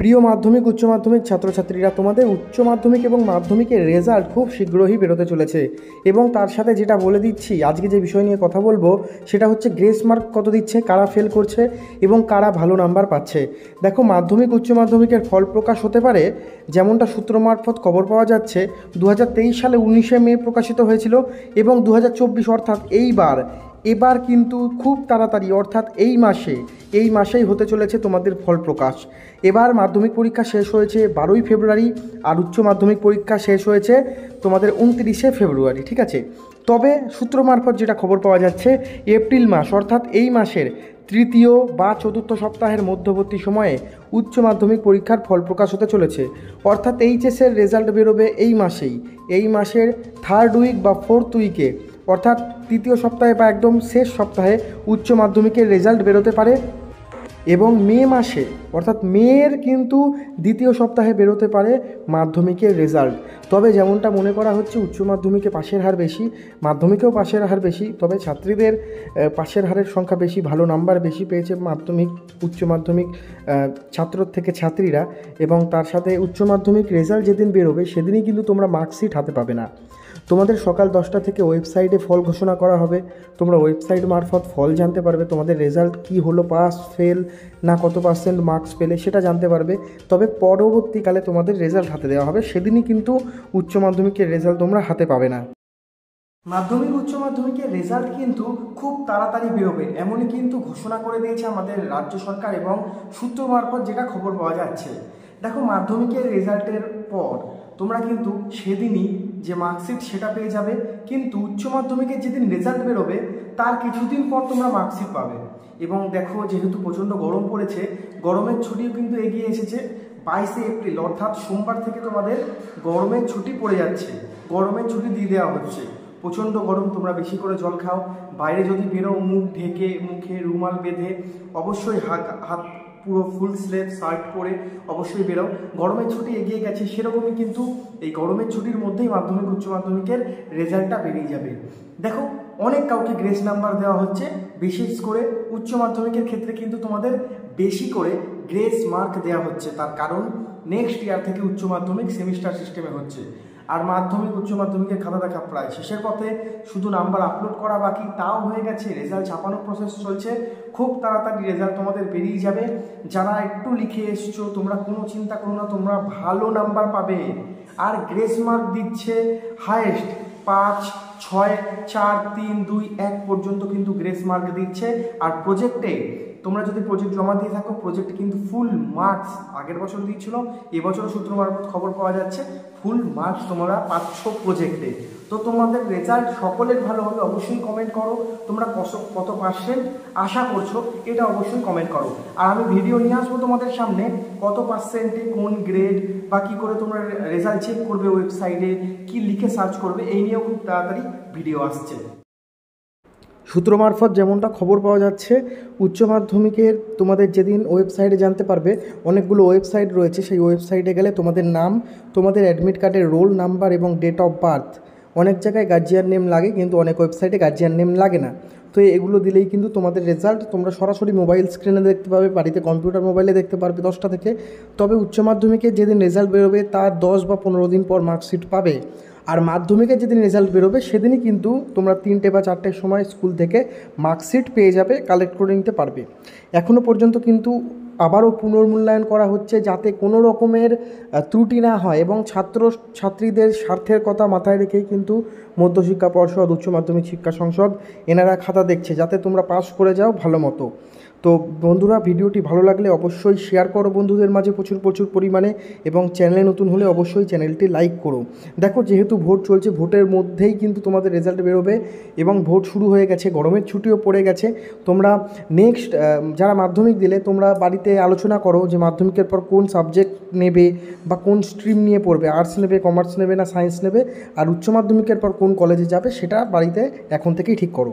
প্রিয় মাধ্যমিক উচ্চ মাধ্যমিক ছাত্রছাত্রীরা, তোমাদের উচ্চ মাধ্যমিক এবং মাধ্যমিকের রেজাল্ট খুব শীঘ্রই বেরোতে চলেছে। এবং তার সাথে যেটা বলে দিচ্ছি, আজকে যে বিষয় নিয়ে কথা বলবো সেটা হচ্ছে গ্রেস মার্ক কত দিচ্ছে, কারা ফেল করছে এবং কারা ভালো নাম্বার পাচ্ছে। দেখো, মাধ্যমিক উচ্চ মাধ্যমিকের ফল প্রকাশ হতে পারে, যেমনটা সূত্র মারফত খবর পাওয়া যাচ্ছে 2023 সালে 19শে মে প্রকাশিত হয়েছিল এবং 2024 অর্থাৎ এবার কিন্তু খুব তাড়াতাড়ি, অর্থাৎ এই মাসেই হতে চলেছে তোমাদের ফল প্রকাশ। এবার মাধ্যমিক পরীক্ষা শেষ হয়েছে 12ই ফেব্রুয়ারি, আর উচ্চ মাধ্যমিক পরীক্ষা শেষ হয়েছে তোমাদের 29শে ফেব্রুয়ারি, ঠিক আছে। তবে সূত্র মারফত যেটা খবর পাওয়া যাচ্ছে, এপ্রিল মাস অর্থাৎ এই মাসের তৃতীয় বা চতুর্থ সপ্তাহের মধ্যবর্তী সময়ে উচ্চ মাধ্যমিক পরীক্ষার ফল প্রকাশ হতে চলেছে। অর্থাৎ এইচএসের রেজাল্ট বেরোবে এই মাসের থার্ড উইক বা ফোর্থ উইকে, অর্থাৎ তৃতীয় সপ্তাহে বা একদম শেষ সপ্তাহে উচ্চ মাধ্যমিকের রেজাল্ট বেরোতে পারে। এবং মে মাসে অর্থাৎ মের কিন্তু দ্বিতীয় সপ্তাহে বেরোতে পারে মাধ্যমিকের রেজাল্ট। তবে যেমনটা মনে করা হচ্ছে, উচ্চ মাধ্যমিকে পাশের হার বেশি, মাধ্যমিকেও পাশের হার বেশি, তবে ছাত্রীদের পাশের হারের সংখ্যা বেশি, ভালো নাম্বার বেশি পেয়েছে উচ্চ মাধ্যমিক ছাত্র থেকে ছাত্রীরা। এবং তার সাথে উচ্চ মাধ্যমিক রেজাল্ট যেদিন বেরোবে সেদিনই কিন্তু তোমরা মার্কশিট হাতে পাবে না। তোমাদের সকাল 10টা থেকে ওয়েবসাইটে ফল ঘোষণা করা হবে, তোমরা ওয়েবসাইট মারফত ফল জানতে পারবে, তোমাদের রেজাল্ট কি হলো, পাস ফেল না কত পার্সেন্ট মার্কস পেলে সেটা জানতে পারবে। তবে পরবর্তীকালে তোমাদের রেজাল্ট হাতে দেওয়া হবে, সেদিনই কিন্তু উচ্চ মাধ্যমিকের রেজাল্ট তোমরা হাতে পাবে না। মাধ্যমিক উচ্চ মাধ্যমিকের রেজাল্ট কিন্তু খুব তাড়াতাড়ি বেরোবে, এমনই কিন্তু ঘোষণা করে দিয়েছে আমাদের রাজ্য সরকার এবং সূত্র মারফত যেটা খবর পাওয়া যাচ্ছে। দেখো, মাধ্যমিকের রেজাল্টের পর তোমরা কিন্তু সেদিনই যে মার্কশিট সেটা পেয়ে যাবে, কিন্তু উচ্চ মাধ্যমিকের যেদিন রেজাল্ট বেরোবে তার কিছুদিন পর তোমরা মার্কশিট পাবে। এবং দেখো, যেহেতু প্রচণ্ড গরম পড়েছে, গরমের ছুটিও কিন্তু এগিয়ে এসেছে। 22শে এপ্রিল অর্থাৎ সোমবার থেকে তোমাদের গরমের ছুটি পড়ে যাচ্ছে, গরমের ছুটি দিয়ে দেওয়া হচ্ছে। প্রচণ্ড গরম, তোমরা বেশি করে জল খাও, বাইরে যদি বেরো মুখ ঢেকে, মুখে রুমাল বেঁধে, অবশ্যই হাত পুরো ফুল স্লিভ শার্ট পরে অবশ্যই বেরো। গরমের ছুটি এগিয়ে গেছে, সেরকমই কিন্তু এই গরমের ছুটির মধ্যেই মাধ্যমিক উচ্চ মাধ্যমিকের রেজাল্টটা বেরিয়ে যাবে। দেখো, অনেক কাউকে গ্রেস নাম্বার দেওয়া হচ্ছে, বিশেষ করে উচ্চ মাধ্যমিকের ক্ষেত্রে কিন্তু তোমাদের বেশি করে গ্রেস মার্ক দেওয়া হচ্ছে। তার কারণ নেক্সট ইয়ার থেকে উচ্চ মাধ্যমিক সেমিস্টার সিস্টেমে হচ্ছে, আর মাধ্যমিক উচ্চ মাধ্যমিকের খাতা দেখা প্রায় শেষের পথে, শুধু নাম্বার আপলোড করা বাকি, তাও হয়ে গেছে। রেজাল্ট ছাপানোর প্রসেস চলছে, খুব তাড়াতাড়ি রেজাল্ট তোমাদের বেরিয়ে যাবে। যারা একটু লিখে এসছো, তোমরা কোনো চিন্তা করো না, তোমরা ভালো নাম্বার পাবে। আর গ্রেস মার্ক দিচ্ছে হাইয়েস্ট 5, 6, 4, 3, 2, 1 পর্যন্ত কিন্তু গ্রেস মার্ক দিচ্ছে। আর প্রজেক্টে তোমরা যদি প্রজেক্ট জমা দিয়ে থাকো, প্রজেক্টে কিন্তু ফুল মার্কস আগের বছর দিয়েছিল, এবছরও সূত্র মারফত খবর পাওয়া যাচ্ছে ফুল মার্কস তোমরা পাচ্ছ প্রজেক্টে। তো তোমাদের রেজাল্ট সকলের ভালো হবে, অবশ্যই কমেন্ট করো। তোমরা কত পার্সেন্ট আশা করছো এটা অবশ্যই কমেন্ট করো। আর আমি ভিডিও নিয়ে আসবো তোমাদের সামনে, কত পার্সেন্টে কোন গ্রেড বা কী করে তোমরা রেজাল্ট চেক করবে, ওয়েবসাইটে কি লিখে সার্চ করবে, এই নিয়েও খুব তাড়াতাড়ি ভিডিও আসছে। সূত্র মারফত যেমনটা খবর পাওয়া যাচ্ছে, উচ্চ মাধ্যমিকের তোমাদের যেদিন ওয়েবসাইটে জানতে পারবে, অনেকগুলো ওয়েবসাইট রয়েছে, সেই ওয়েবসাইটে গেলে তোমাদের নাম, তোমাদের অ্যাডমিট কার্ডের রোল নাম্বার এবং ডেট অফ বার্থ, অনেক জায়গায় গার্জিয়ান নেম লাগে কিন্তু অনেক ওয়েবসাইটে গার্জিয়ান নেম লাগে না। তো এগুলো দিলেই কিন্তু তোমাদের রেজাল্ট তোমরা সরাসরি মোবাইল স্ক্রিনে দেখতে পাবে, বাড়িতে কম্পিউটার মোবাইলে দেখতে পারবে 10টা থেকে। তবে উচ্চ মাধ্যমিকের যেদিন রেজাল্ট বেরোবে তার 10 বা 15 দিন পর মার্কশিট পাবে। আর মাধ্যমিকের যেদিন রেজাল্ট বেরোবে সেদিনই কিন্তু তোমরা 3টে বা 4টের সময় স্কুল থেকে মার্কশিট পেয়ে যাবে, কালেক্ট করে নিতে পারবে। এখনও পর্যন্ত কিন্তু আবারও পুনর্মূল্যায়ন করা হচ্ছে, যাতে কোনো রকমের ত্রুটি না হয়, এবং ছাত্রীদের স্বার্থের কথা মাথায় রেখেই কিন্তু মধ্যশিক্ষা পর্ষদ, উচ্চ মাধ্যমিক শিক্ষা সংসদ এনারা খাতা দেখছে, যাতে তোমরা পাস করে যাও ভালো মতো। তো বন্ধুরা, ভিডিওটি ভালো লাগলে অবশ্যই শেয়ার করো বন্ধুদের মাঝে প্রচুর পরিমাণে, এবং চ্যানেলে নতুন হলে অবশ্যই চ্যানেলটি লাইক করো। দেখো, যেহেতু ভোট চলছে, ভোটের মধ্যেই কিন্তু তোমাদের রেজাল্ট বেরোবে এবং ভোট শুরু হয়ে গেছে, গরমের ছুটিও পড়ে গেছে। তোমরা নেক্সট যারা মাধ্যমিক দিলে, তোমরা বাড়িতে আলোচনা করো যে মাধ্যমিকের পর কোন সাবজেক্ট নেবে বা কোন স্ট্রিম নিয়ে পড়বে, আর্টস নেবে, কমার্স নেবে না সায়েন্স নেবে, আর উচ্চ মাধ্যমিকের পর কোন কলেজে যাবে সেটা বাড়িতে এখন থেকেই ঠিক করো।